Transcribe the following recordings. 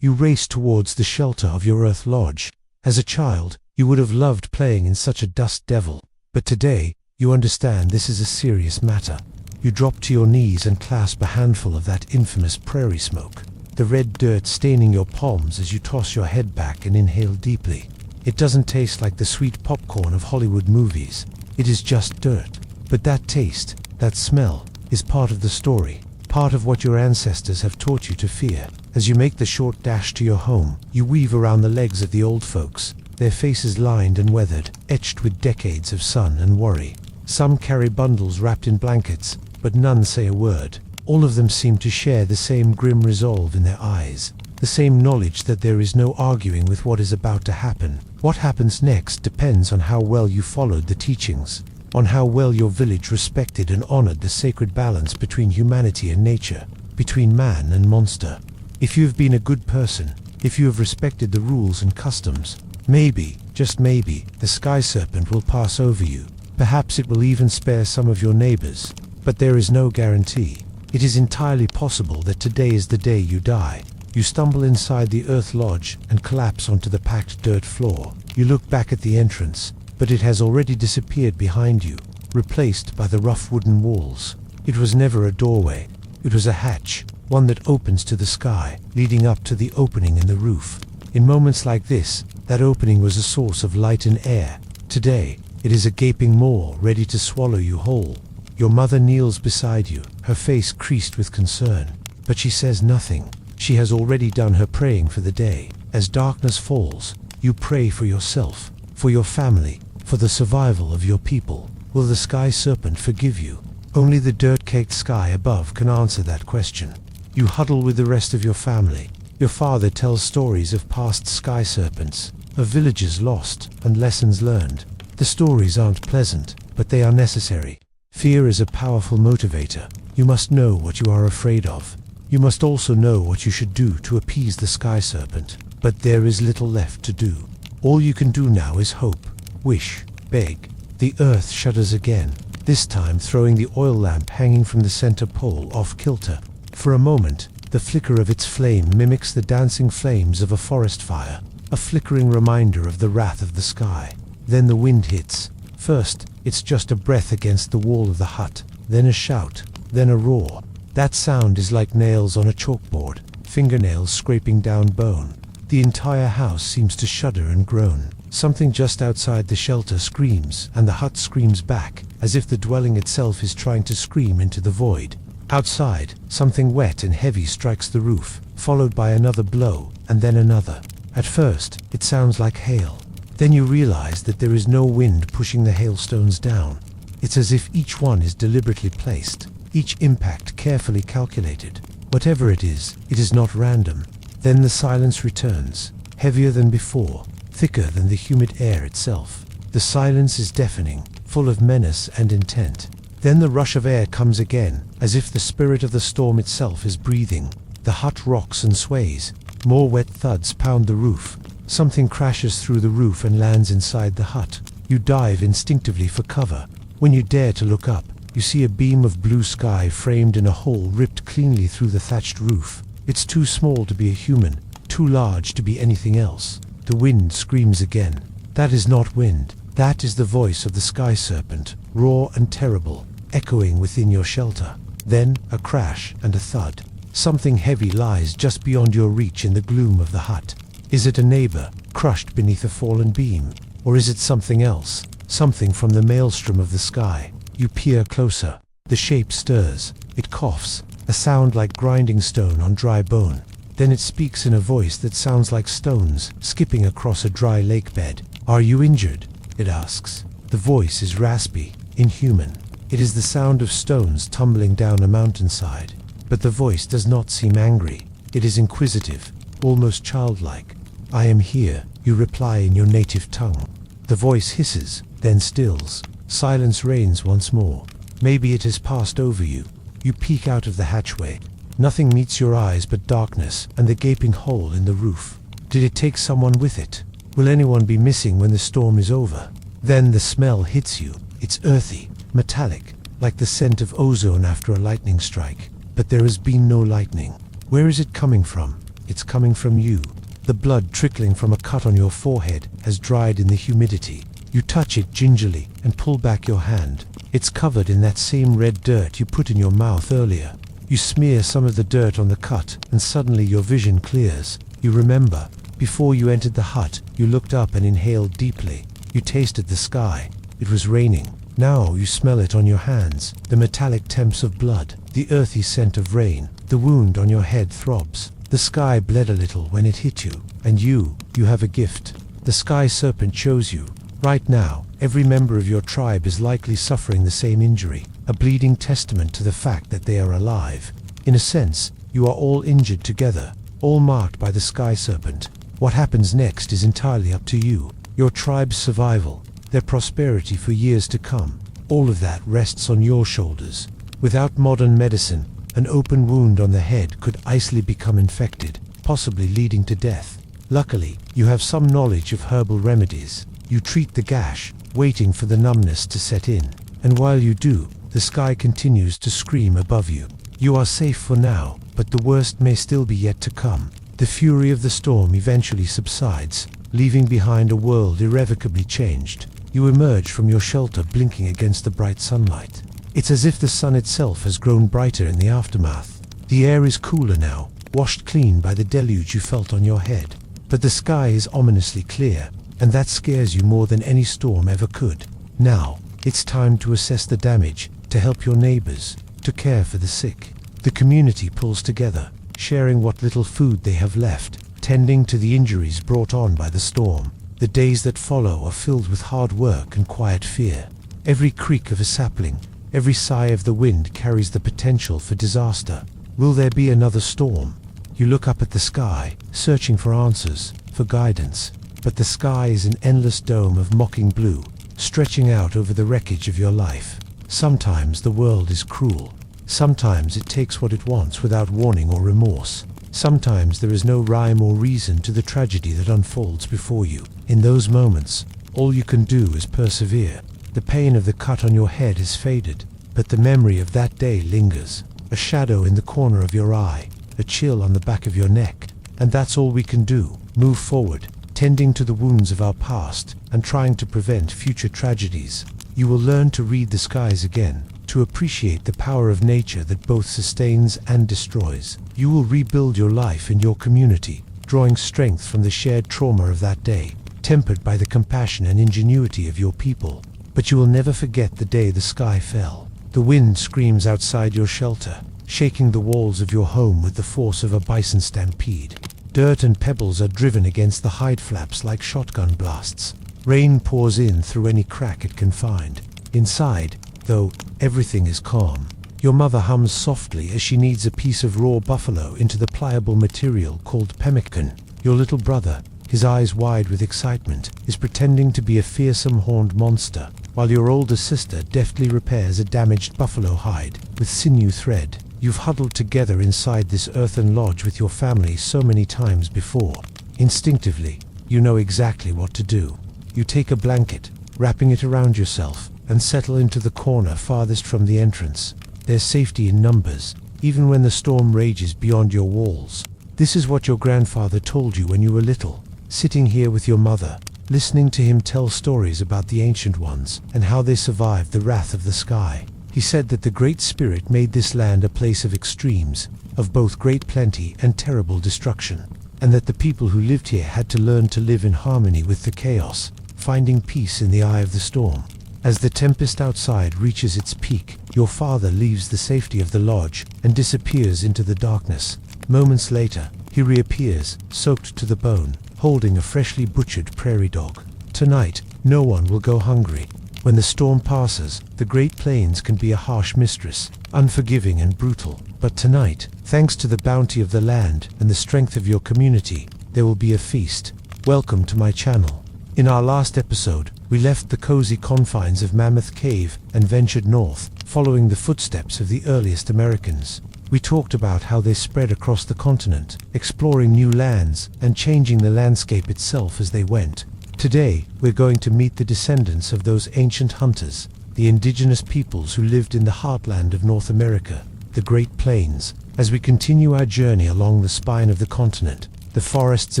You race towards the shelter of your earth lodge. As a child, you would have loved playing in such a dust devil, but today, you understand this is a serious matter. You drop to your knees and clasp a handful of that infamous prairie smoke, the red dirt staining your palms as you toss your head back and inhale deeply. It doesn't taste like the sweet popcorn of Hollywood movies. It is just dirt. But that taste, that smell, is part of the story, part of what your ancestors have taught you to fear. As you make the short dash to your home, you weave around the legs of the old folks, their faces lined and weathered, etched with decades of sun and worry. Some carry bundles wrapped in blankets, but none say a word. All of them seem to share the same grim resolve in their eyes, the same knowledge that there is no arguing with what is about to happen. What happens next depends on how well you followed the teachings, on how well your village respected and honored the sacred balance between humanity and nature, between man and monster. If you have been a good person, if you have respected the rules and customs, maybe, just maybe, the sky serpent will pass over you. Perhaps it will even spare some of your neighbors, but there is no guarantee. It is entirely possible that today is the day you die. You stumble inside the earth lodge and collapse onto the packed dirt floor. You look back at the entrance, but it has already disappeared behind you, replaced by the rough wooden walls. It was never a doorway. It was a hatch, one that opens to the sky, leading up to the opening in the roof. In moments like this, that opening was a source of light and air. Today, it is a gaping maw ready to swallow you whole. Your mother kneels beside you, her face creased with concern, but she says nothing. She has already done her praying for the day. As darkness falls, you pray for yourself, for your family, for the survival of your people. Will the sky serpent forgive you? Only the dirt-caked sky above can answer that question. You huddle with the rest of your family. Your father tells stories of past sky serpents, of villages lost and lessons learned. The stories aren't pleasant, but they are necessary. Fear is a powerful motivator. You must know what you are afraid of. You must also know what you should do to appease the sky serpent. But there is little left to do. All you can do now is hope, wish, beg. The earth shudders again, this time throwing the oil lamp hanging from the center pole off kilter. For a moment, the flicker of its flame mimics the dancing flames of a forest fire, a flickering reminder of the wrath of the sky. Then the wind hits. First, it's just a breath against the wall of the hut, then a shout, then a roar. That sound is like nails on a chalkboard, fingernails scraping down bone. The entire house seems to shudder and groan. Something just outside the shelter screams, and the hut screams back, as if the dwelling itself is trying to scream into the void. Outside, something wet and heavy strikes the roof, followed by another blow, and then another. At first, it sounds like hail. Then you realize that there is no wind pushing the hailstones down. It's as if each one is deliberately placed, each impact carefully calculated. Whatever it is not random. Then the silence returns, heavier than before, thicker than the humid air itself. The silence is deafening, full of menace and intent. Then the rush of air comes again, as if the spirit of the storm itself is breathing. The hut rocks and sways. More wet thuds pound the roof. Something crashes through the roof and lands inside the hut. You dive instinctively for cover. When you dare to look up, you see a beam of blue sky framed in a hole ripped cleanly through the thatched roof. It's too small to be a human, too large to be anything else. The wind screams again. That is not wind. That is the voice of the sky serpent, raw and terrible, echoing within your shelter. Then a crash and a thud. Something heavy lies just beyond your reach in the gloom of the hut. Is it a neighbor, crushed beneath a fallen beam? Or is it something else, something from the maelstrom of the sky? You peer closer. The shape stirs. It coughs, a sound like grinding stone on dry bone. Then it speaks in a voice that sounds like stones skipping across a dry lake bed. "Are you injured?" it asks. The voice is raspy, inhuman. It is the sound of stones tumbling down a mountainside. But the voice does not seem angry. It is inquisitive, almost childlike. "I am here," you reply in your native tongue. The voice hisses, then stills. Silence reigns once more. Maybe it has passed over you. You peek out of the hatchway. Nothing meets your eyes but darkness and the gaping hole in the roof. Did it take someone with it? Will anyone be missing when the storm is over? Then the smell hits you. It's earthy, metallic, like the scent of ozone after a lightning strike. But there has been no lightning. Where is it coming from? it's coming from you. The blood trickling from a cut on your forehead has dried in the humidity. You touch it gingerly and pull back your hand. It's covered in that same red dirt you put in your mouth earlier. You smear some of the dirt on the cut and suddenly your vision clears. You remember, before you entered the hut, you looked up and inhaled deeply. You tasted the sky. It was raining. Now you smell it on your hands, the metallic temps of blood, the earthy scent of rain. The wound on your head throbs. The sky bled a little when it hit you, and you have a gift. The sky serpent chose you. Right now, every member of your tribe is likely suffering the same injury, a bleeding testament to the fact that they are alive. In a sense, you are all injured together, all marked by the sky serpent. What happens next is entirely up to you. Your tribe's survival, their prosperity for years to come, all of that rests on your shoulders. Without modern medicine, an open wound on the head could easily become infected, possibly leading to death. Luckily, you have some knowledge of herbal remedies. You treat the gash, waiting for the numbness to set in. And while you do, the sky continues to scream above you. You are safe for now, but the worst may still be yet to come. The fury of the storm eventually subsides, leaving behind a world irrevocably changed. You emerge from your shelter blinking against the bright sunlight. It's as if the sun itself has grown brighter in the aftermath. The air is cooler now, washed clean by the deluge you felt on your head. But the sky is ominously clear, and that scares you more than any storm ever could. Now, it's time to assess the damage, to help your neighbors, to care for the sick. The community pulls together, sharing what little food they have left, tending to the injuries brought on by the storm. The days that follow are filled with hard work and quiet fear. Every creak of a sapling, every sigh of the wind carries the potential for disaster. Will there be another storm? You look up at the sky, searching for answers, for guidance. But the sky is an endless dome of mocking blue, stretching out over the wreckage of your life. Sometimes the world is cruel. Sometimes it takes what it wants without warning or remorse. Sometimes there is no rhyme or reason to the tragedy that unfolds before you. In those moments, all you can do is persevere. The pain of the cut on your head has faded, but the memory of that day lingers. A shadow in the corner of your eye, a chill on the back of your neck. And that's all we can do, move forward, tending to the wounds of our past and trying to prevent future tragedies. You will learn to read the skies again, to appreciate the power of nature that both sustains and destroys. You will rebuild your life and your community, drawing strength from the shared trauma of that day, tempered by the compassion and ingenuity of your people. But you will never forget the day the sky fell. The wind screams outside your shelter, shaking the walls of your home with the force of a bison stampede. Dirt and pebbles are driven against the hide flaps like shotgun blasts. Rain pours in through any crack it can find. Inside, though, everything is calm. Your mother hums softly as she kneads a piece of raw buffalo into the pliable material called pemmican. Your little brother, his eyes wide with excitement, is pretending to be a fearsome horned monster, while your older sister deftly repairs a damaged buffalo hide with sinew thread. You've huddled together inside this earthen lodge with your family so many times before. Instinctively, you know exactly what to do. You take a blanket, wrapping it around yourself, and settle into the corner farthest from the entrance. There's safety in numbers, even when the storm rages beyond your walls. This is what your grandfather told you when you were little, sitting here with your mother, listening to him tell stories about the ancient ones and how they survived the wrath of the sky. He said that the Great Spirit made this land a place of extremes, of both great plenty and terrible destruction, and that the people who lived here had to learn to live in harmony with the chaos, finding peace in the eye of the storm. As the tempest outside reaches its peak, your father leaves the safety of the lodge and disappears into the darkness. Moments later, he reappears, soaked to the bone, holding a freshly butchered prairie dog. Tonight, no one will go hungry. When the storm passes, the Great Plains can be a harsh mistress, unforgiving and brutal. But tonight, thanks to the bounty of the land and the strength of your community, there will be a feast. Welcome to my channel. In our last episode, we left the cozy confines of Mammoth Cave and ventured north, following the footsteps of the earliest Americans. We talked about how they spread across the continent, exploring new lands and changing the landscape itself as they went. Today, we're going to meet the descendants of those ancient hunters, the indigenous peoples who lived in the heartland of North America, the Great Plains. As we continue our journey along the spine of the continent, the forests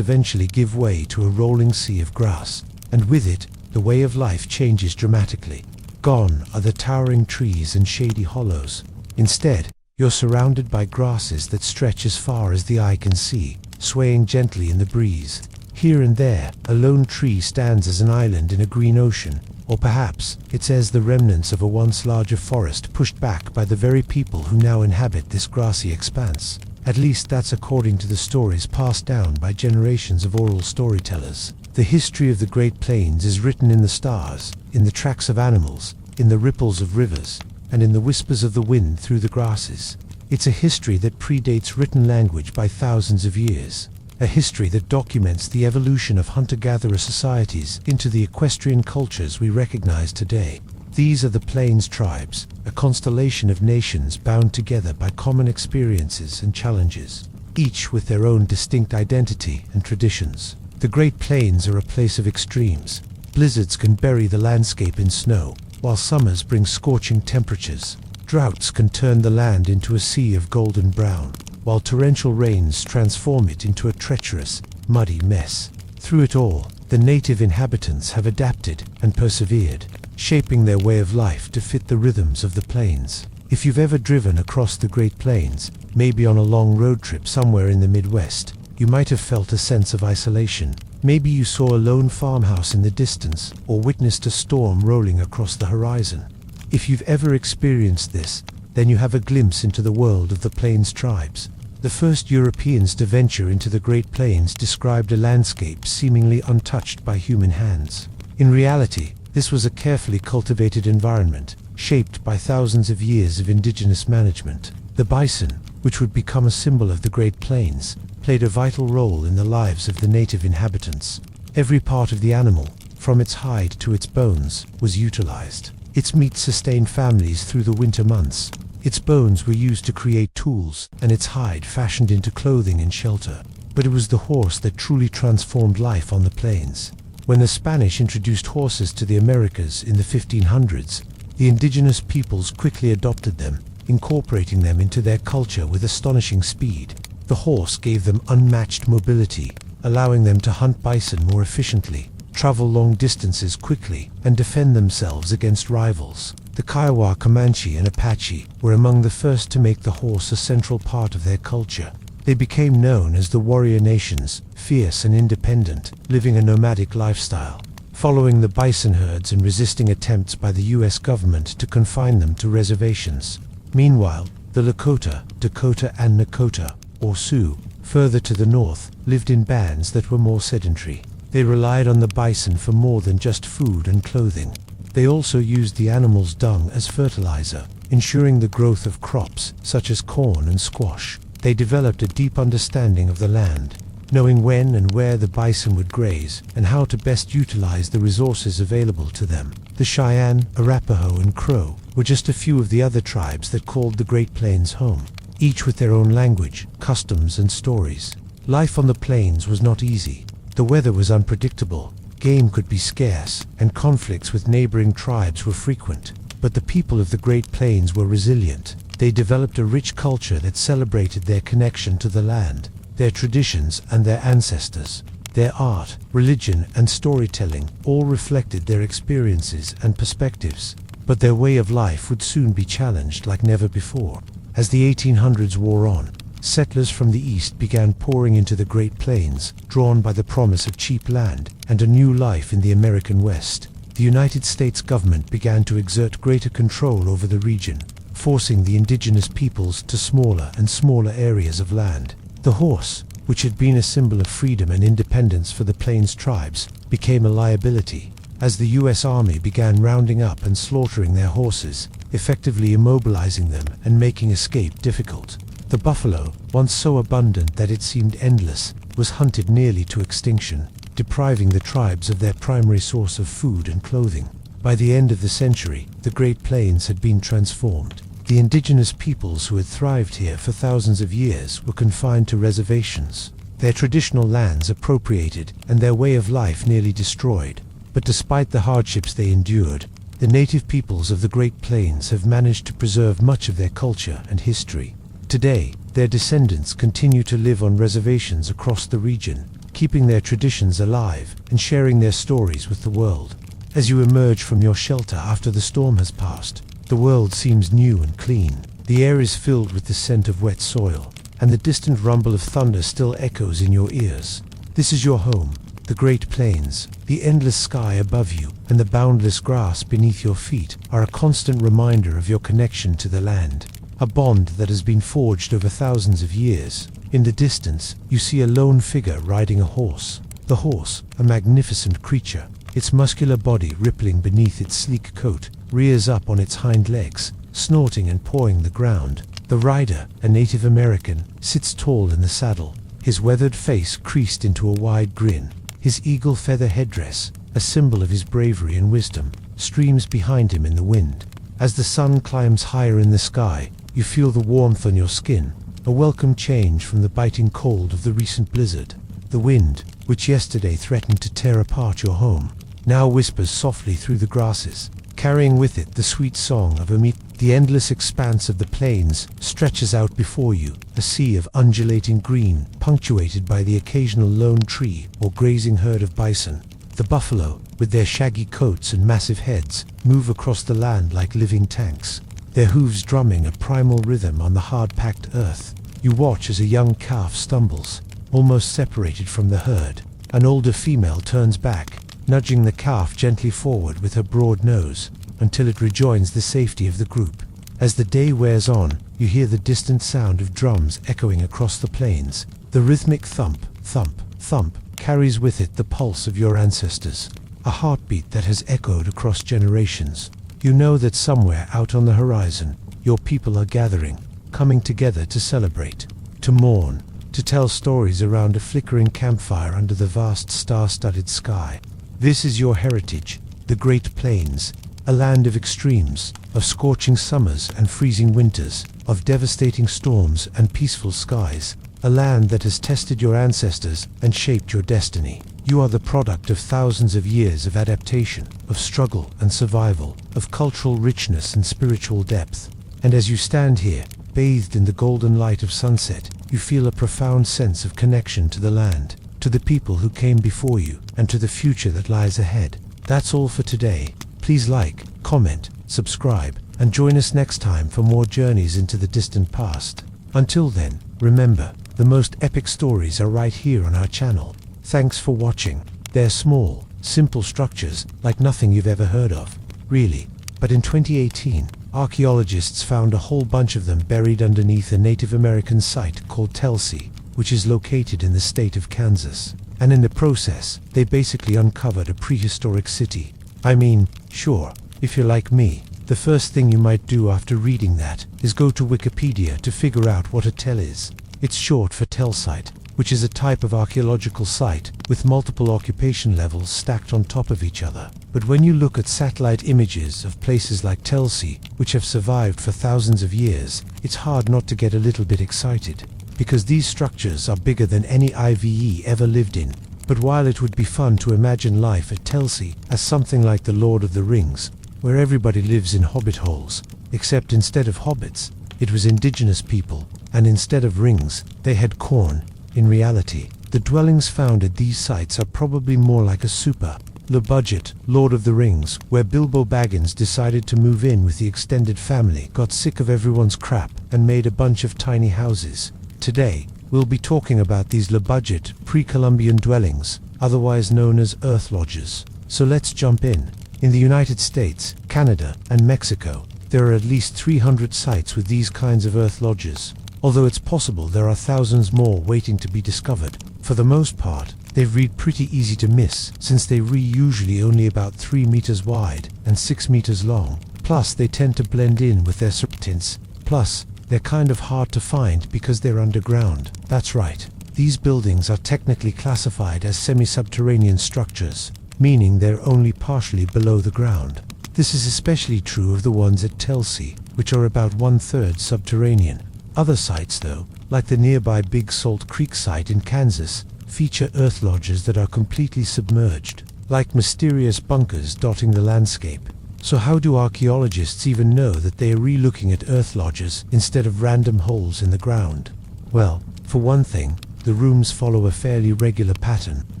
eventually give way to a rolling sea of grass, and with it, the way of life changes dramatically. Gone are the towering trees and shady hollows. Instead, you're surrounded by grasses that stretch as far as the eye can see, swaying gently in the breeze. Here and there, a lone tree stands as an island in a green ocean, or perhaps it's as the remnants of a once larger forest pushed back by the very people who now inhabit this grassy expanse. At least that's according to the stories passed down by generations of oral storytellers. The history of the Great Plains is written in the stars, in the tracks of animals, in the ripples of rivers, and in the whispers of the wind through the grasses. It's a history that predates written language by thousands of years. A history that documents the evolution of hunter-gatherer societies into the equestrian cultures we recognize today. These are the Plains tribes, a constellation of nations bound together by common experiences and challenges, each with their own distinct identity and traditions. The Great Plains are a place of extremes. Blizzards can bury the landscape in snow, while summers bring scorching temperatures. Droughts can turn the land into a sea of golden brown, while torrential rains transform it into a treacherous, muddy mess. Through it all, the native inhabitants have adapted and persevered, shaping their way of life to fit the rhythms of the plains. If you've ever driven across the Great Plains, maybe on a long road trip somewhere in the Midwest, you might have felt a sense of isolation. Maybe you saw a lone farmhouse in the distance, or witnessed a storm rolling across the horizon. If you've ever experienced this, then you have a glimpse into the world of the Plains tribes. The first Europeans to venture into the Great Plains described a landscape seemingly untouched by human hands. In reality, this was a carefully cultivated environment, shaped by thousands of years of indigenous management. The bison, which would become a symbol of the Great Plains, played a vital role in the lives of the native inhabitants. Every part of the animal, from its hide to its bones, was utilized. Its meat sustained families through the winter months. Its bones were used to create tools, and its hide fashioned into clothing and shelter. But it was the horse that truly transformed life on the plains. When the Spanish introduced horses to the Americas in the 1500s, the indigenous peoples quickly adopted them, incorporating them into their culture with astonishing speed. The horse gave them unmatched mobility, allowing them to hunt bison more efficiently, travel long distances quickly, and defend themselves against rivals. The Kiowa, Comanche, and Apache were among the first to make the horse a central part of their culture. They became known as the warrior nations, fierce and independent, living a nomadic lifestyle, following the bison herds and resisting attempts by the U.S. government to confine them to reservations. Meanwhile, the Lakota, Dakota, and Nakota, or Sioux, further to the north, lived in bands that were more sedentary. They relied on the bison for more than just food and clothing. They also used the animal's dung as fertilizer, ensuring the growth of crops such as corn and squash. They developed a deep understanding of the land, knowing when and where the bison would graze and how to best utilize the resources available to them. The Cheyenne, Arapaho, and Crow were just a few of the other tribes that called the Great Plains home, each with their own language, customs, and stories. Life on the plains was not easy. The weather was unpredictable, game could be scarce, and conflicts with neighboring tribes were frequent. But the people of the Great Plains were resilient. They developed a rich culture that celebrated their connection to the land, their traditions, and their ancestors. Their art, religion, and storytelling all reflected their experiences and perspectives. But their way of life would soon be challenged like never before. As the 1800s wore on, settlers from the east began pouring into the Great Plains, drawn by the promise of cheap land and a new life in the American West. The United States government began to exert greater control over the region, forcing the indigenous peoples to smaller and smaller areas of land. The horse, which had been a symbol of freedom and independence for the Plains tribes, became a liability, as the U.S. Army began rounding up and slaughtering their horses, effectively immobilizing them and making escape difficult. The buffalo, once so abundant that it seemed endless, was hunted nearly to extinction, depriving the tribes of their primary source of food and clothing. By the end of the century, the Great Plains had been transformed. The indigenous peoples who had thrived here for thousands of years were confined to reservations, their traditional lands appropriated and their way of life nearly destroyed. But despite the hardships they endured, the native peoples of the Great Plains have managed to preserve much of their culture and history. Today, their descendants continue to live on reservations across the region, keeping their traditions alive and sharing their stories with the world. As you emerge from your shelter after the storm has passed, the world seems new and clean. The air is filled with the scent of wet soil, and the distant rumble of thunder still echoes in your ears. This is your home. The Great Plains, the endless sky above you, and the boundless grass beneath your feet are a constant reminder of your connection to the land, a bond that has been forged over thousands of years. In the distance, you see a lone figure riding a horse. The horse, a magnificent creature, its muscular body rippling beneath its sleek coat, rears up on its hind legs, snorting and pawing the ground. The rider, a Native American, sits tall in the saddle, his weathered face creased into a wide grin. His eagle feather headdress, a symbol of his bravery and wisdom, streams behind him in the wind. As the sun climbs higher in the sky, you feel the warmth on your skin, a welcome change from the biting cold of the recent blizzard. The wind, which yesterday threatened to tear apart your home, now whispers softly through the grasses, carrying with it the sweet song of a meet. The endless expanse of the plains stretches out before you, a sea of undulating green, punctuated by the occasional lone tree or grazing herd of bison. The buffalo, with their shaggy coats and massive heads, move across the land like living tanks, their hooves drumming a primal rhythm on the hard-packed earth. You watch as a young calf stumbles, almost separated from the herd. An older female turns back, nudging the calf gently forward with her broad nose, until it rejoins the safety of the group. As the day wears on, you hear the distant sound of drums echoing across the plains. The rhythmic thump, thump, thump carries with it the pulse of your ancestors, a heartbeat that has echoed across generations. You know that somewhere out on the horizon, your people are gathering, coming together to celebrate, to mourn, to tell stories around a flickering campfire under the vast star-studded sky. This is your heritage, the Great Plains, a land of extremes, of scorching summers and freezing winters, of devastating storms and peaceful skies, a land that has tested your ancestors and shaped your destiny. You are the product of thousands of years of adaptation, of struggle and survival, of cultural richness and spiritual depth. And as you stand here, bathed in the golden light of sunset, you feel a profound sense of connection to the land, to the people who came before you, and to the future that lies ahead. That's all for today. Please like, comment, subscribe, and join us next time for more journeys into the distant past. Until then, remember, the most epic stories are right here on our channel. Thanks for watching. They're small, simple structures, like nothing you've ever heard of, really. But in 2018, archaeologists found a whole bunch of them buried underneath a Native American site called Telsey, which is located in the state of Kansas. And in the process, they basically uncovered a prehistoric city. I mean, sure, if you're like me, the first thing you might do after reading that is go to Wikipedia to figure out what a tell is. It's short for tell site, which is a type of archaeological site with multiple occupation levels stacked on top of each other. But when you look at satellite images of places like Telsey, which have survived for thousands of years, it's hard not to get a little bit excited, because these structures are bigger than any IVE ever lived in. But while it would be fun to imagine life at Telsey as something like the Lord of the Rings, where everybody lives in hobbit holes, except instead of hobbits, it was indigenous people, and instead of rings, they had corn. In reality, the dwellings found at these sites are probably more like a super low-budget Lord of the Rings, where Bilbo Baggins decided to move in with the extended family, got sick of everyone's crap, and made a bunch of tiny houses. Today, we'll be talking about these low-budget, pre-Columbian dwellings, otherwise known as earth lodges. So let's jump in. In the United States, Canada, and Mexico, there are at least 300 sites with these kinds of earth lodges, although it's possible there are thousands more waiting to be discovered. For the most part, they've read pretty easy to miss, since they usually only about 3 meters wide and 6 meters long. Plus, they tend to blend in with their surroundings. Plus, they're kind of hard to find because they're underground. That's right. These buildings are technically classified as semi-subterranean structures, meaning they're only partially below the ground. This is especially true of the ones at Telsey, which are about 1/3 subterranean. Other sites, though, like the nearby Big Salt Creek site in Kansas, feature earth lodges that are completely submerged, like mysterious bunkers dotting the landscape. So how do archaeologists even know that they are re-looking at earth lodges instead of random holes in the ground? Well, for one thing, the rooms follow a fairly regular pattern,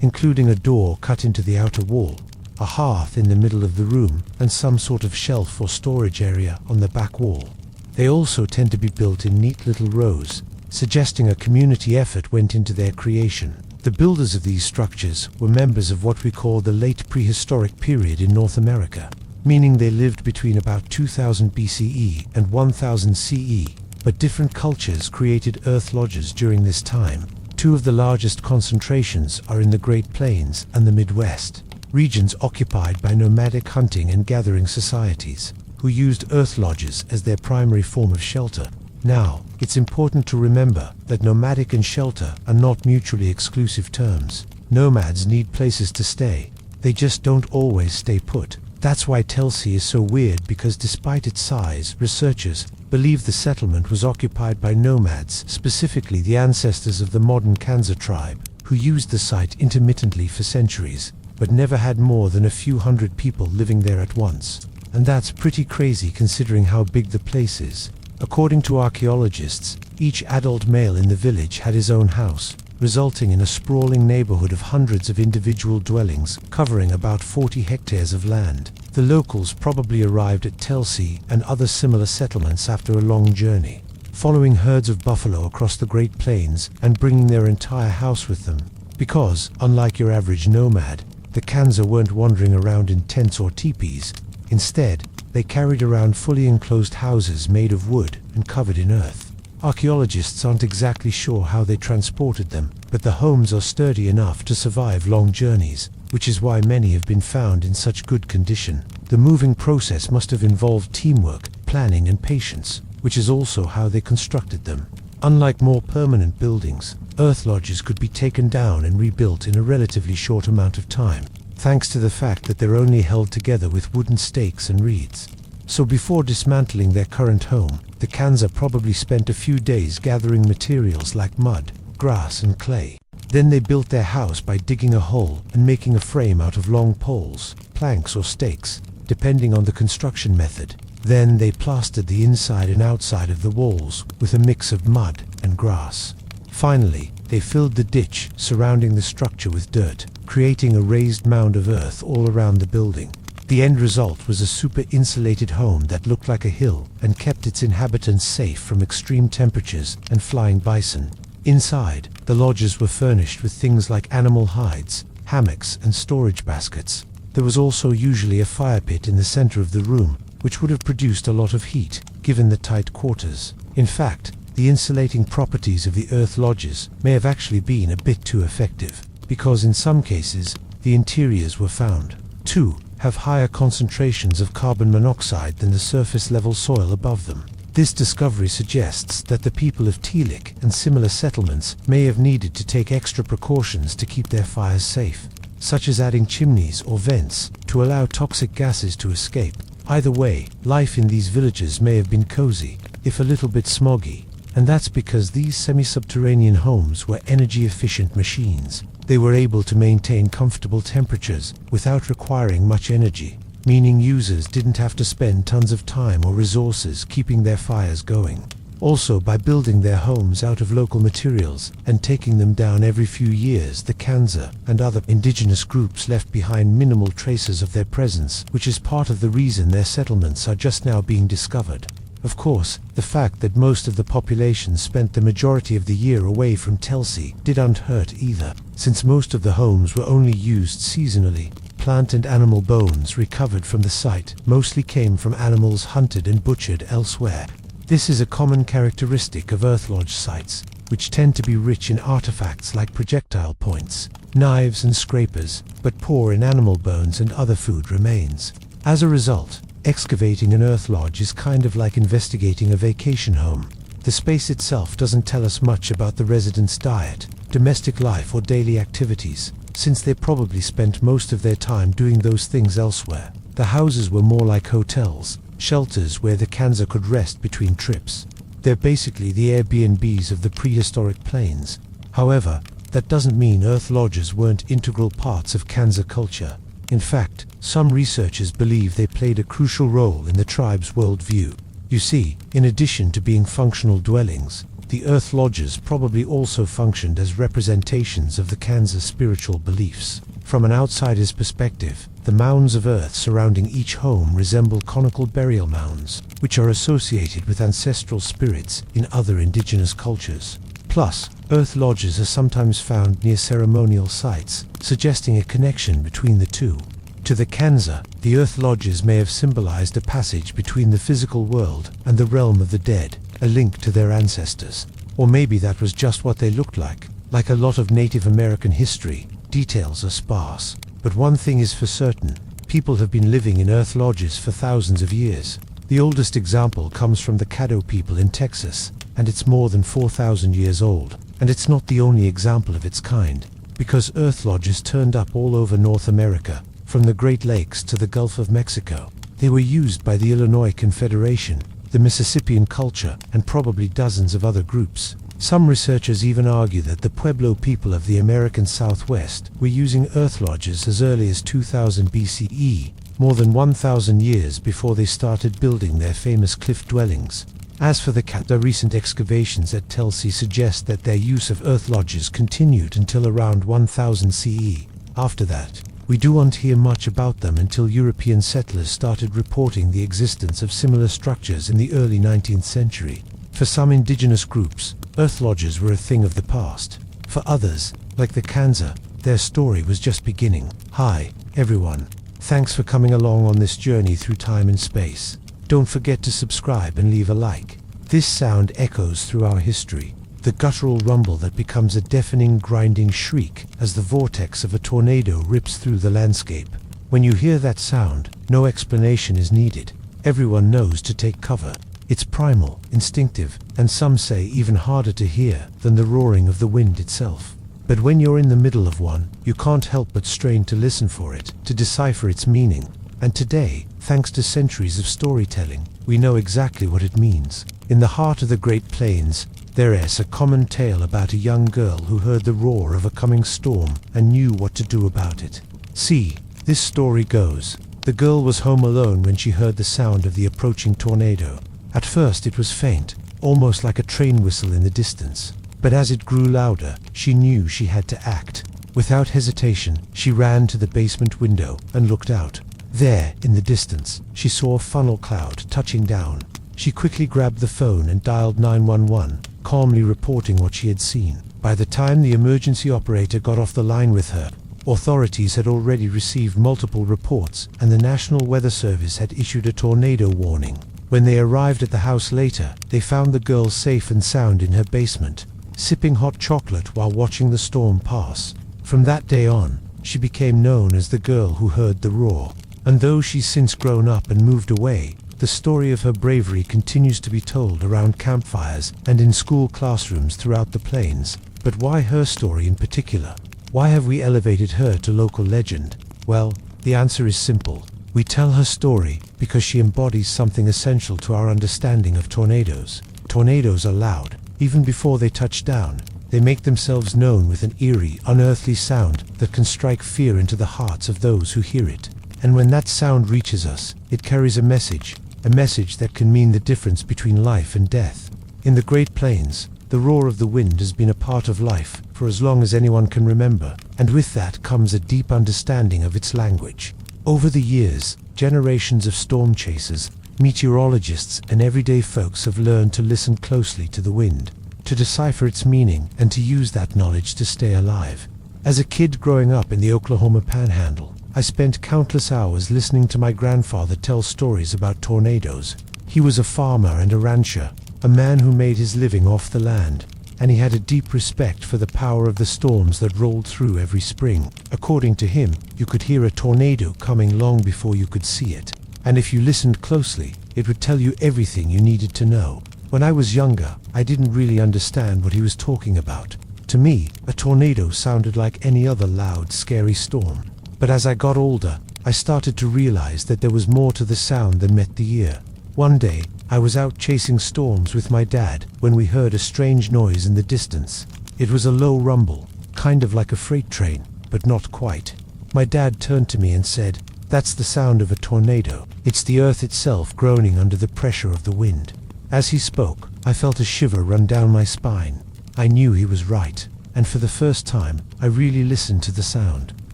including a door cut into the outer wall, a hearth in the middle of the room, and some sort of shelf or storage area on the back wall. They also tend to be built in neat little rows, suggesting a community effort went into their creation. The builders of these structures were members of what we call the late prehistoric period in North America, meaning they lived between about 2000 BCE and 1000 CE, but different cultures created earth lodges during this time. Two of the largest concentrations are in the Great Plains and the Midwest, regions occupied by nomadic hunting and gathering societies, who used earth lodges as their primary form of shelter. Now, it's important to remember that nomadic and shelter are not mutually exclusive terms. Nomads need places to stay. They just don't always stay put. That's why Telsey is so weird, because despite its size, researchers believe the settlement was occupied by nomads, specifically the ancestors of the modern Kanza tribe, who used the site intermittently for centuries, but never had more than a few hundred people living there at once. And that's pretty crazy considering how big the place is. According to archaeologists, each adult male in the village had his own house, resulting in a sprawling neighborhood of hundreds of individual dwellings covering about 40 hectares of land. The locals probably arrived at Telsey and other similar settlements after a long journey, following herds of buffalo across the Great Plains and bringing their entire house with them. Because, unlike your average nomad, the Kanza weren't wandering around in tents or teepees. Instead, they carried around fully enclosed houses made of wood and covered in earth. Archaeologists aren't exactly sure how they transported them, but the homes are sturdy enough to survive long journeys, which is why many have been found in such good condition. The moving process must have involved teamwork, planning, and patience, which is also how they constructed them. Unlike more permanent buildings, earth lodges could be taken down and rebuilt in a relatively short amount of time, thanks to the fact that they're only held together with wooden stakes and reeds. So before dismantling their current home, the Kanza probably spent a few days gathering materials like mud, grass, and clay. Then they built their house by digging a hole and making a frame out of long poles, planks, or stakes, depending on the construction method. Then they plastered the inside and outside of the walls with a mix of mud and grass. Finally, they filled the ditch surrounding the structure with dirt, creating a raised mound of earth all around the building. The end result was a super insulated home that looked like a hill and kept its inhabitants safe from extreme temperatures and flying bison. Inside, the lodges were furnished with things like animal hides, hammocks, and storage baskets. There was also usually a fire pit in the center of the room, which would have produced a lot of heat, given the tight quarters. In fact, the insulating properties of the earth lodges may have actually been a bit too effective, because in some cases, the interiors were found to have higher concentrations of carbon monoxide than the surface level soil above them. This discovery suggests that the people of Telik and similar settlements may have needed to take extra precautions to keep their fires safe, such as adding chimneys or vents to allow toxic gases to escape. Either way, life in these villages may have been cozy, if a little bit smoggy, and that's because these semi-subterranean homes were energy-efficient machines. They were able to maintain comfortable temperatures without requiring much energy, meaning users didn't have to spend tons of time or resources keeping their fires going. Also, by building their homes out of local materials and taking them down every few years, the Kanza and other indigenous groups left behind minimal traces of their presence, which is part of the reason their settlements are just now being discovered. Of course, the fact that most of the population spent the majority of the year away from Telsey didn't hurt either, since most of the homes were only used seasonally. Plant and animal bones recovered from the site mostly came from animals hunted and butchered elsewhere. This is a common characteristic of Earth Lodge sites, which tend to be rich in artifacts like projectile points, knives, and scrapers, but poor in animal bones and other food remains. As a result, excavating an Earth Lodge is kind of like investigating a vacation home. The space itself doesn't tell us much about the residents' diet, domestic life, or daily activities, since they probably spent most of their time doing those things elsewhere. The houses were more like hotels, shelters where the Kanza could rest between trips. They're basically the Airbnbs of the prehistoric plains. However, that doesn't mean Earth Lodges weren't integral parts of Kanza culture. In fact, some researchers believe they played a crucial role in the tribe's worldview. You see, in addition to being functional dwellings, the earth lodges probably also functioned as representations of the Kansas spiritual beliefs. From an outsider's perspective, the mounds of earth surrounding each home resemble conical burial mounds, which are associated with ancestral spirits in other indigenous cultures. Plus, earth lodges are sometimes found near ceremonial sites, suggesting a connection between the two. To the Kansa, the earth lodges may have symbolized a passage between the physical world and the realm of the dead, a link to their ancestors. Or maybe that was just what they looked like. Like a lot of Native American history, details are sparse. But one thing is for certain, people have been living in earth lodges for thousands of years. The oldest example comes from the Caddo people in Texas, and it's more than 4,000 years old. And it's not the only example of its kind, because earth lodges turned up all over North America, from the Great Lakes to the Gulf of Mexico. They were used by the Illinois Confederation, the Mississippian culture, and probably dozens of other groups. Some researchers even argue that the Pueblo people of the American Southwest were using earth lodges as early as 2000 BCE, more than 1,000 years before they started building their famous cliff dwellings. As for the recent excavations at Telsey suggest that their use of earth lodges continued until around 1000 CE. After that, we don't hear much about them until European settlers started reporting the existence of similar structures in the early 19th century. For some indigenous groups, earth lodges were a thing of the past. For others, like the Kansa, their story was just beginning. Hi, everyone. Thanks for coming along on this journey through time and space. Don't forget to subscribe and leave a like. This sound echoes through our history. The guttural rumble that becomes a deafening, grinding shriek as the vortex of a tornado rips through the landscape. When you hear that sound, no explanation is needed. Everyone knows to take cover. It's primal, instinctive, and some say even harder to hear than the roaring of the wind itself. But when you're in the middle of one, you can't help but strain to listen for it, to decipher its meaning. And today, thanks to centuries of storytelling, we know exactly what it means. In the heart of the Great Plains, there is a common tale about a young girl who heard the roar of a coming storm and knew what to do about it. See, this story goes. The girl was home alone when she heard the sound of the approaching tornado. At first it was faint, almost like a train whistle in the distance. But as it grew louder, she knew she had to act. Without hesitation, she ran to the basement window and looked out. There, in the distance, she saw a funnel cloud touching down. She quickly grabbed the phone and dialed 911, calmly reporting what she had seen. By the time the emergency operator got off the line with her, authorities had already received multiple reports and the National Weather Service had issued a tornado warning. When they arrived at the house later, they found the girl safe and sound in her basement, sipping hot chocolate while watching the storm pass. From that day on, she became known as the girl who heard the roar. And though she's since grown up and moved away, the story of her bravery continues to be told around campfires and in school classrooms throughout the plains. But why her story in particular? Why have we elevated her to local legend? Well, the answer is simple. We tell her story because she embodies something essential to our understanding of tornadoes. Tornadoes are loud. Even before they touch down, they make themselves known with an eerie, unearthly sound that can strike fear into the hearts of those who hear it. And when that sound reaches us, it carries a message that can mean the difference between life and death. In the Great Plains, the roar of the wind has been a part of life for as long as anyone can remember, and with that comes a deep understanding of its language. Over the years, generations of storm chasers, meteorologists, and everyday folks have learned to listen closely to the wind, to decipher its meaning, and to use that knowledge to stay alive. As a kid growing up in the Oklahoma Panhandle, I spent countless hours listening to my grandfather tell stories about tornadoes. He was a farmer and a rancher, a man who made his living off the land, and he had a deep respect for the power of the storms that rolled through every spring. According to him, you could hear a tornado coming long before you could see it. And if you listened closely, it would tell you everything you needed to know. When I was younger, I didn't really understand what he was talking about. To me, a tornado sounded like any other loud, scary storm. But as I got older, I started to realize that there was more to the sound than met the ear. One day, I was out chasing storms with my dad when we heard a strange noise in the distance. It was a low rumble, kind of like a freight train, but not quite. My dad turned to me and said, "That's the sound of a tornado. It's the earth itself groaning under the pressure of the wind." As he spoke, I felt a shiver run down my spine. I knew he was right, and for the first time, I really listened to the sound.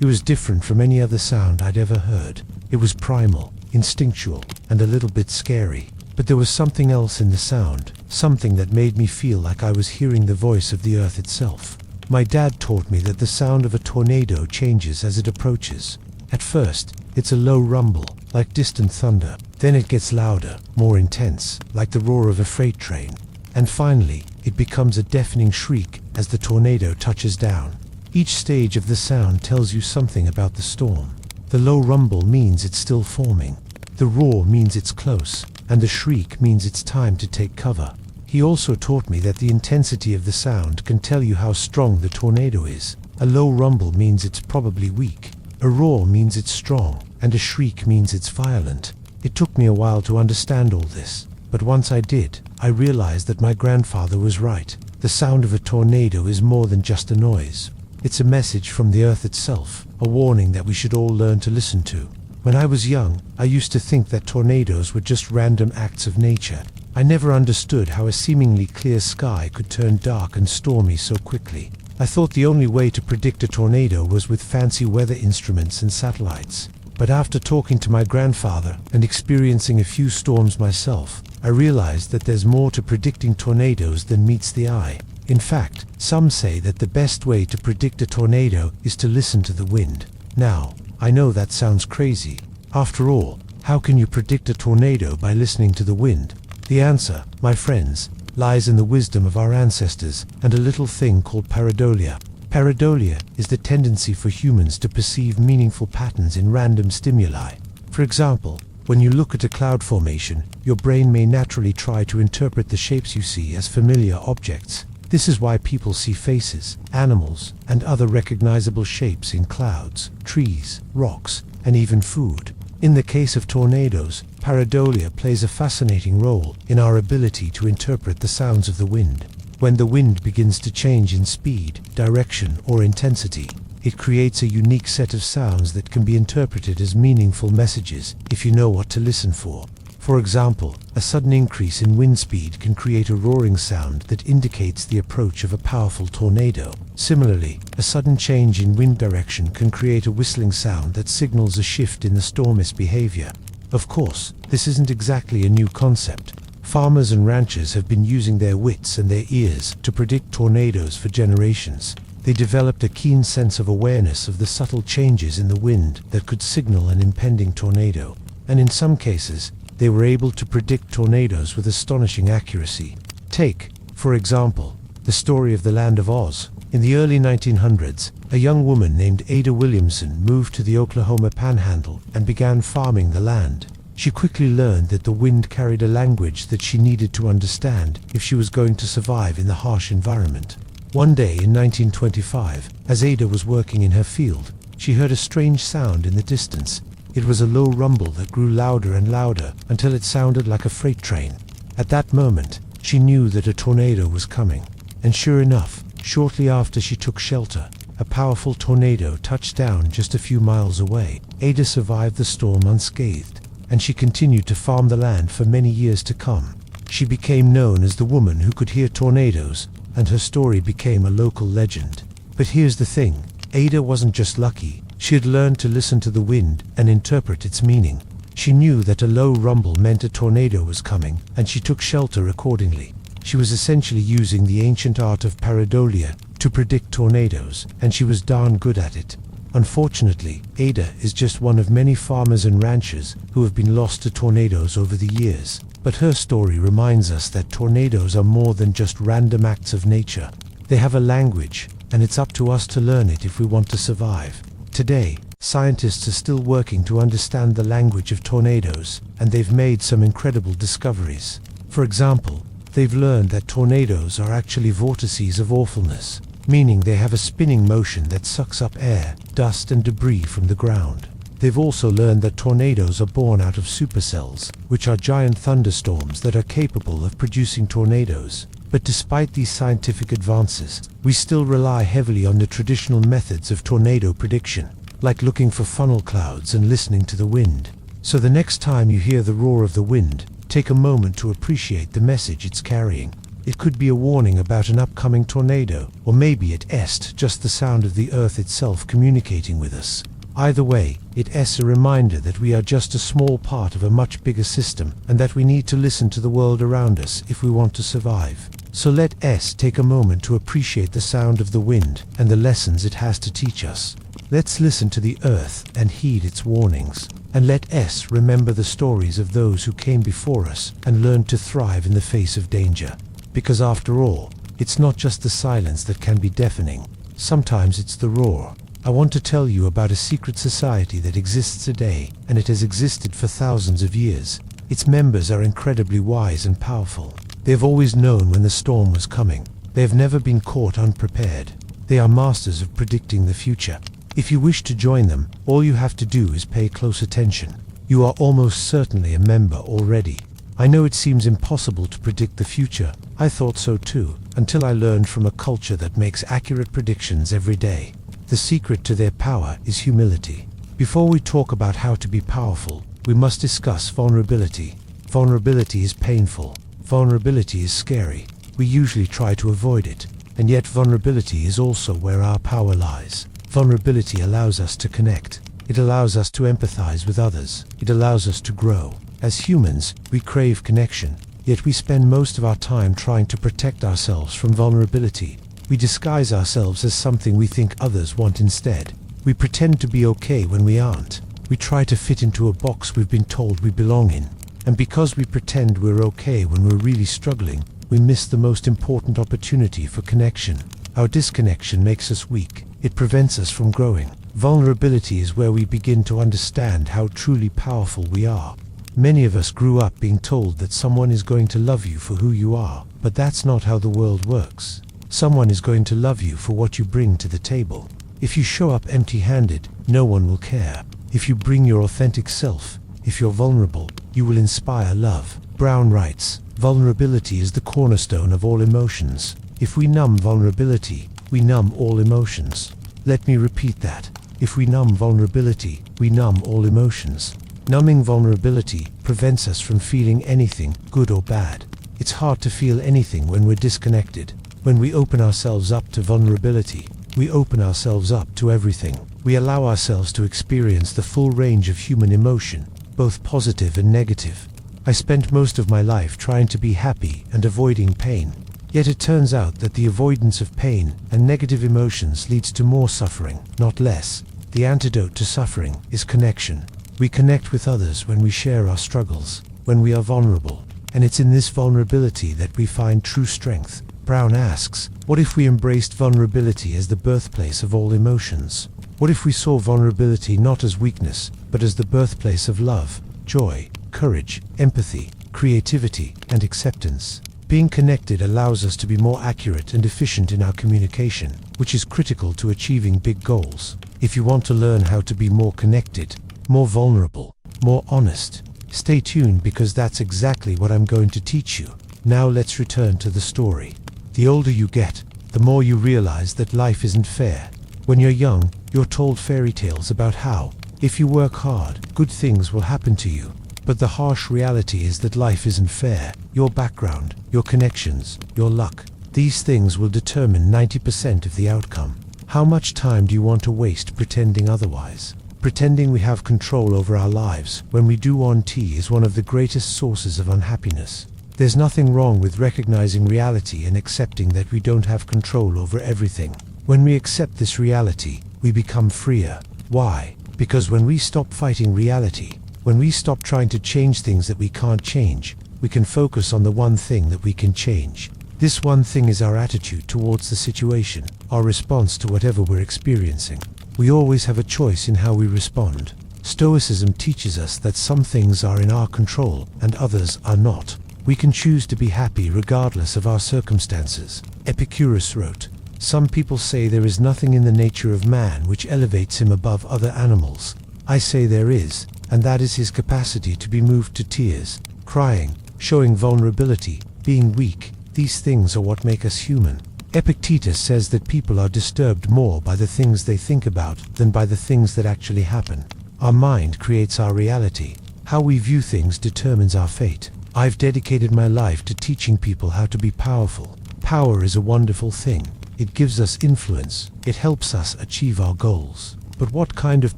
It was different from any other sound I'd ever heard. It was primal, instinctual, and a little bit scary. But there was something else in the sound, something that made me feel like I was hearing the voice of the earth itself. My dad taught me that the sound of a tornado changes as it approaches. At first, it's a low rumble, like distant thunder. Then it gets louder, more intense, like the roar of a freight train. And finally, it becomes a deafening shriek as the tornado touches down. Each stage of the sound tells you something about the storm. The low rumble means it's still forming. The roar means it's close, and the shriek means it's time to take cover. He also taught me that the intensity of the sound can tell you how strong the tornado is. A low rumble means it's probably weak. A roar means it's strong, and a shriek means it's violent. It took me a while to understand all this, but once I did, I realized that my grandfather was right. The sound of a tornado is more than just a noise. It's a message from the earth itself, a warning that we should all learn to listen to. When I was young, I used to think that tornadoes were just random acts of nature. I never understood how a seemingly clear sky could turn dark and stormy so quickly. I thought the only way to predict a tornado was with fancy weather instruments and satellites. But after talking to my grandfather and experiencing a few storms myself, I realized that there's more to predicting tornadoes than meets the eye. In fact, some say that the best way to predict a tornado is to listen to the wind. Now, I know that sounds crazy. After all, how can you predict a tornado by listening to the wind? The answer, my friends, lies in the wisdom of our ancestors and a little thing called pareidolia. Pareidolia is the tendency for humans to perceive meaningful patterns in random stimuli. For example, when you look at a cloud formation, your brain may naturally try to interpret the shapes you see as familiar objects. This is why people see faces, animals, and other recognizable shapes in clouds, trees, rocks, and even food. In the case of tornadoes, pareidolia plays a fascinating role in our ability to interpret the sounds of the wind. When the wind begins to change in speed, direction, or intensity, it creates a unique set of sounds that can be interpreted as meaningful messages if you know what to listen for. For example, a sudden increase in wind speed can create a roaring sound that indicates the approach of a powerful tornado. Similarly, a sudden change in wind direction can create a whistling sound that signals a shift in the storm's behavior. Of course, this isn't exactly a new concept. Farmers and ranchers have been using their wits and their ears to predict tornadoes for generations. They developed a keen sense of awareness of the subtle changes in the wind that could signal an impending tornado. And in some cases, they were able to predict tornadoes with astonishing accuracy. Take, for example, the story of the Land of Oz. In the early 1900s, a young woman named Ada Williamson moved to the Oklahoma Panhandle and began farming the land. She quickly learned that the wind carried a language that she needed to understand if she was going to survive in the harsh environment. One day in 1925, as Ada was working in her field, she heard a strange sound in the distance. It was a low rumble that grew louder and louder until it sounded like a freight train. At that moment, she knew that a tornado was coming. And sure enough, shortly after she took shelter, a powerful tornado touched down just a few miles away. Ada survived the storm unscathed, and she continued to farm the land for many years to come. She became known as the woman who could hear tornadoes, and her story became a local legend. But here's the thing, Ada wasn't just lucky. She had learned to listen to the wind and interpret its meaning. She knew that a low rumble meant a tornado was coming, and she took shelter accordingly. She was essentially using the ancient art of pareidolia to predict tornadoes, and she was darn good at it. Unfortunately, Ada is just one of many farmers and ranchers who have been lost to tornadoes over the years. But her story reminds us that tornadoes are more than just random acts of nature. They have a language, and it's up to us to learn it if we want to survive. Today, scientists are still working to understand the language of tornadoes, and they've made some incredible discoveries. For example, they've learned that tornadoes are actually vortices of awfulness, meaning they have a spinning motion that sucks up air, dust, and debris from the ground. They've also learned that tornadoes are born out of supercells, which are giant thunderstorms that are capable of producing tornadoes. But despite these scientific advances, we still rely heavily on the traditional methods of tornado prediction, like looking for funnel clouds and listening to the wind. So the next time you hear the roar of the wind, take a moment to appreciate the message it's carrying. It could be a warning about an upcoming tornado, or maybe it's just the sound of the earth itself communicating with us. Either way, it's a reminder that we are just a small part of a much bigger system, and that we need to listen to the world around us if we want to survive. So let us take a moment to appreciate the sound of the wind and the lessons it has to teach us. Let's listen to the earth and heed its warnings. And let us remember the stories of those who came before us and learned to thrive in the face of danger. Because after all, it's not just the silence that can be deafening. Sometimes it's the roar. I want to tell you about a secret society that exists today, and it has existed for thousands of years. Its members are incredibly wise and powerful. They have always known when the storm was coming. They have never been caught unprepared. They are masters of predicting the future. If you wish to join them, all you have to do is pay close attention. You are almost certainly a member already. I know it seems impossible to predict the future. I thought so too, until I learned from a culture that makes accurate predictions every day. The secret to their power is humility. Before we talk about how to be powerful, we must discuss vulnerability. Vulnerability is painful. Vulnerability is scary. We usually try to avoid it, and yet vulnerability is also where our power lies. Vulnerability allows us to connect. It allows us to empathize with others. It allows us to grow. As humans, we crave connection, yet we spend most of our time trying to protect ourselves from vulnerability. We disguise ourselves as something we think others want instead. We pretend to be okay when we aren't. We try to fit into a box we've been told we belong in. And because we pretend we're okay when we're really struggling, we miss the most important opportunity for connection. Our disconnection makes us weak. It prevents us from growing. Vulnerability is where we begin to understand how truly powerful we are. Many of us grew up being told that someone is going to love you for who you are, but that's not how the world works. Someone is going to love you for what you bring to the table. If you show up empty-handed, no one will care. If you bring your authentic self, if you're vulnerable, you will inspire love. Brown writes, "Vulnerability is the cornerstone of all emotions. If we numb vulnerability, we numb all emotions." Let me repeat that. If we numb vulnerability, we numb all emotions. Numbing vulnerability prevents us from feeling anything, good or bad. It's hard to feel anything when we're disconnected. When we open ourselves up to vulnerability, we open ourselves up to everything. We allow ourselves to experience the full range of human emotion, both positive and negative. I spent most of my life trying to be happy and avoiding pain. Yet it turns out that the avoidance of pain and negative emotions leads to more suffering, not less. The antidote to suffering is connection. We connect with others when we share our struggles, when we are vulnerable. And it's in this vulnerability that we find true strength. Brown asks, what if we embraced vulnerability as the birthplace of all emotions? What if we saw vulnerability not as weakness, but as the birthplace of love, joy, courage, empathy, creativity, and acceptance? Being connected allows us to be more accurate and efficient in our communication, which is critical to achieving big goals. If you want to learn how to be more connected, more vulnerable, more honest, stay tuned because that's exactly what I'm going to teach you. Now let's return to the story. The older you get, the more you realize that life isn't fair. When you're young, you're told fairy tales about how, if you work hard, good things will happen to you. But the harsh reality is that life isn't fair. Your background, your connections, your luck, these things will determine 90% of the outcome. How much time do you want to waste pretending otherwise? Pretending we have control over our lives when we don't is one of the greatest sources of unhappiness. There's nothing wrong with recognizing reality and accepting that we don't have control over everything. When we accept this reality, we become freer. Why? Because when we stop fighting reality, when we stop trying to change things that we can't change, we can focus on the one thing that we can change. This one thing is our attitude towards the situation, our response to whatever we're experiencing. We always have a choice in how we respond. Stoicism teaches us that some things are in our control and others are not. We can choose to be happy regardless of our circumstances. Epicurus wrote, "Some people say there is nothing in the nature of man which elevates him above other animals. I say there is, and that is his capacity to be moved to tears, crying, showing vulnerability, being weak. These things are what make us human." Epictetus says that people are disturbed more by the things they think about than by the things that actually happen. Our mind creates our reality. How we view things determines our fate. I've dedicated my life to teaching people how to be powerful. Power is a wonderful thing. It gives us influence. It helps us achieve our goals. But what kind of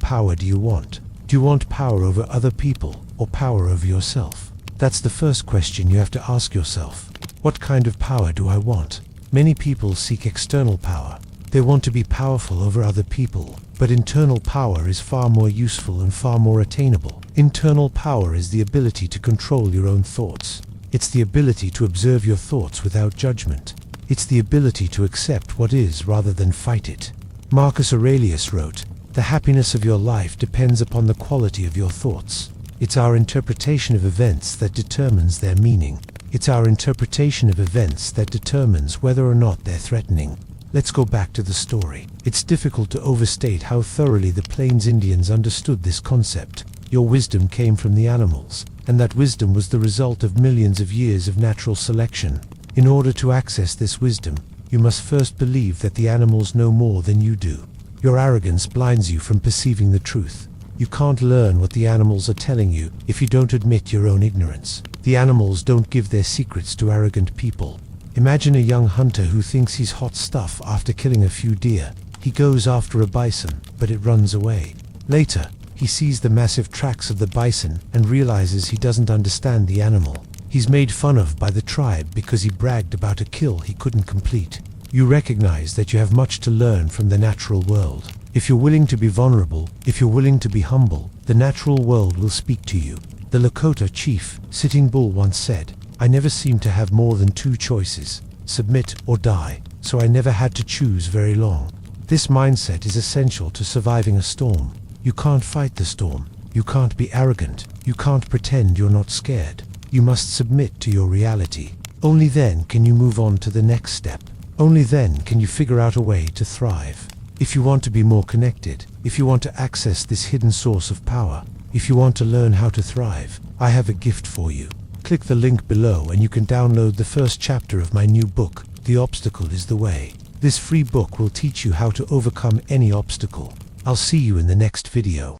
power do you want? Do you want power over other people or power over yourself? That's the first question you have to ask yourself. What kind of power do I want? Many people seek external power. They want to be powerful over other people, but internal power is far more useful and far more attainable. Internal power is the ability to control your own thoughts. It's the ability to observe your thoughts without judgment. It's the ability to accept what is rather than fight it. Marcus Aurelius wrote, "The happiness of your life depends upon the quality of your thoughts." It's our interpretation of events that determines their meaning. It's our interpretation of events that determines whether or not they're threatening. Let's go back to the story. It's difficult to overstate how thoroughly the Plains Indians understood this concept. Your wisdom came from the animals, and that wisdom was the result of millions of years of natural selection. In order to access this wisdom, you must first believe that the animals know more than you do. Your arrogance blinds you from perceiving the truth. You can't learn what the animals are telling you if you don't admit your own ignorance. The animals don't give their secrets to arrogant people. Imagine a young hunter who thinks he's hot stuff after killing a few deer. He goes after a bison, but it runs away. Later, he sees the massive tracks of the bison and realizes he doesn't understand the animal. He's made fun of by the tribe because he bragged about a kill he couldn't complete. You recognize that you have much to learn from the natural world. If you're willing to be vulnerable, if you're willing to be humble, the natural world will speak to you. The Lakota chief, Sitting Bull, once said, "I never seemed to have more than two choices, submit or die, so I never had to choose very long." This mindset is essential to surviving a storm. You can't fight the storm. You can't be arrogant. You can't pretend you're not scared. You must submit to your reality. Only then can you move on to the next step. Only then can you figure out a way to thrive. If you want to be more connected, if you want to access this hidden source of power, if you want to learn how to thrive, I have a gift for you. Click the link below and you can download the first chapter of my new book, The Obstacle is the Way. This free book will teach you how to overcome any obstacle. I'll see you in the next video.